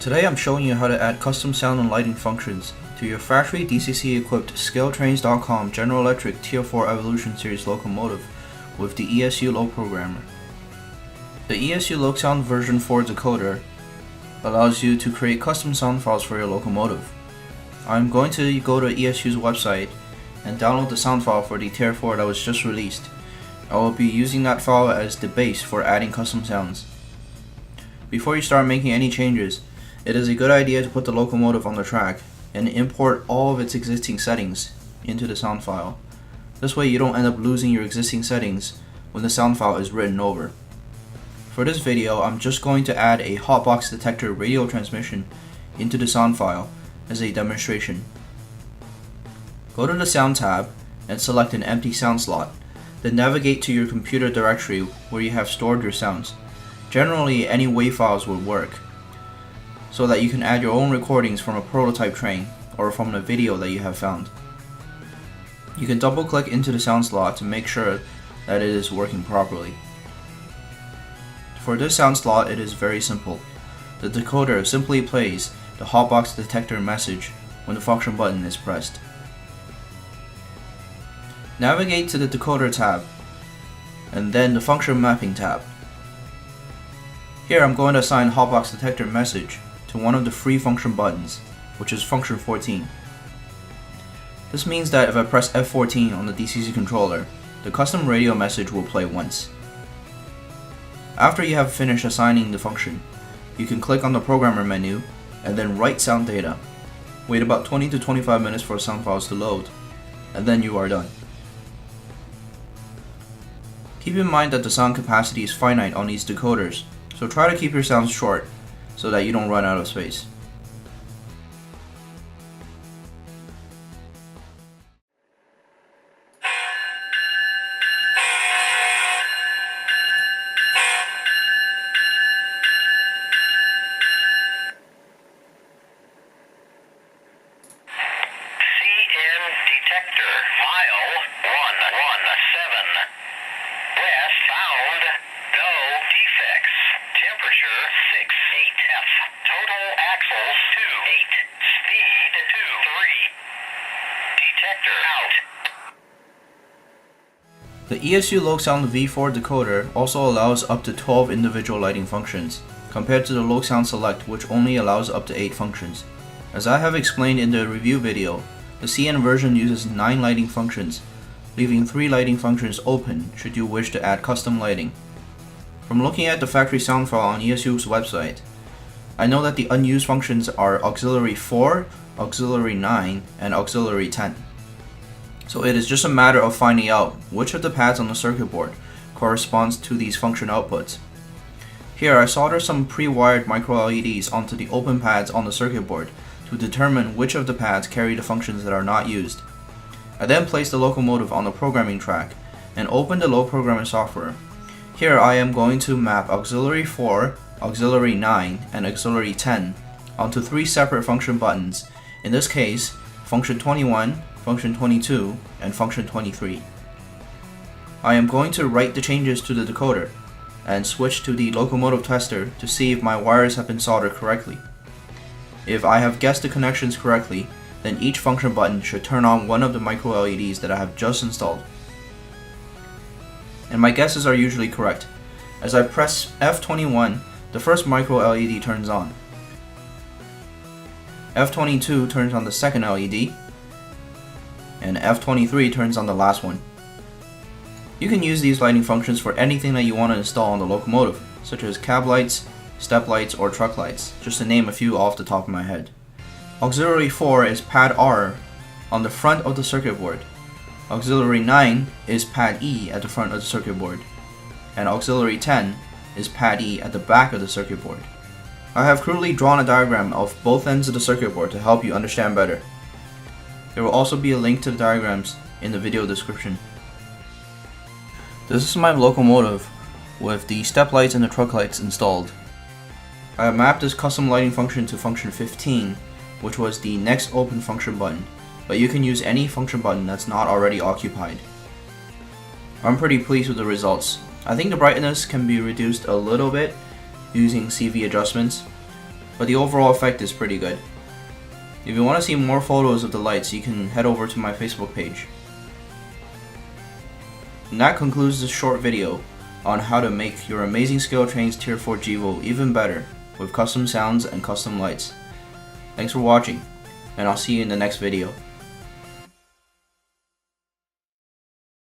Today I'm showing you how to add custom sound and lighting functions to your factory DCC equipped ScaleTrains.com General Electric Tier 4 Evolution Series locomotive with the ESU Low Programmer. The ESU Low Sound version 4 decoder allows you to create custom sound files for your locomotive. I'm going to go to ESU's website and download the sound file for the Tier 4 that was just released. I will be using that file as the base for adding custom sounds. Before you start making any changes, it is a good idea to put the locomotive on the track and import all of its existing settings into the sound file. This way you don't end up losing your existing settings when the sound file is written over. For this video, I'm just going to add a hotbox detector radio transmission into the sound file as a demonstration. Go to the Sound tab and select an empty sound slot. Then navigate to your computer directory where you have stored your sounds. Generally, any WAV files will work, so that you can add your own recordings from a prototype train or from a video that you have found. You can double click into the sound slot to make sure that it is working properly. For this sound slot, it is very simple. The decoder simply plays the hotbox detector message when the function button is pressed. Navigate to the decoder tab and then the function mapping tab. Here I'm going to assign hotbox detector message to one of the free function buttons, which is function 14. This means that if I press F14 on the DCC controller, the custom radio message will play once. After you have finished assigning the function, you can click on the programmer menu and then write sound data. Wait about 20 to 25 minutes for sound files to load, and then you are done. Keep in mind that the sound capacity is finite on these decoders, so try to keep your sounds short so that you don't run out of space. Detector, file 117. West bound, no defects. Temperature 68F. Total axles 28. Speed 23. Detector out. The ESU Low Sound V4 decoder also allows up to 12 individual lighting functions, compared to the Low Sound Select, which only allows up to 8 functions. As I have explained in the review video, the CN version uses 9 lighting functions, leaving 3 lighting functions open should you wish to add custom lighting. From looking at the factory sound file on ESU's website, I know that the unused functions are Auxiliary 4, Auxiliary 9, and Auxiliary 10. So it is just a matter of finding out which of the pads on the circuit board corresponds to these function outputs. Here I solder some pre-wired micro LEDs onto the open pads on the circuit board to determine which of the pads carry the functions that are not used. I then place the locomotive on the programming track and open the low programming software. Here I am going to map Auxiliary 4, Auxiliary 9, and Auxiliary 10 onto 3 separate function buttons, in this case function 21, function 22, and function 23. I am going to write the changes to the decoder and switch to the locomotive tester to see if my wires have been soldered correctly. If I have guessed the connections correctly, then each function button should turn on one of the micro LEDs that I have just installed. And my guesses are usually correct. As I press F21, the first micro LED turns on. F22 turns on the second LED, and F23 turns on the last one. You can use these lighting functions for anything that you want to install on the locomotive, such as cab lights, step lights, or truck lights, just to name a few off the top of my head. Auxiliary 4 is pad R on the front of the circuit board. Auxiliary 9 is pad E at the front of the circuit board. And Auxiliary 10 is pad E at the back of the circuit board. I have crudely drawn a diagram of both ends of the circuit board to help you understand better. There will also be a link to the diagrams in the video description. This is my locomotive with the step lights and the truck lights installed. I have mapped this custom lighting function to function 15, which was the next open function button, but you can use any function button that's not already occupied. I'm pretty pleased with the results. I think the brightness can be reduced a little bit using CV adjustments, but the overall effect is pretty good. If you want to see more photos of the lights, you can head over to my Facebook page. And that concludes this short video on how to make your amazing Scale Trains Tier 4 GEVO even better with custom sounds and custom lights. Thanks for watching, and I'll see you in the next video.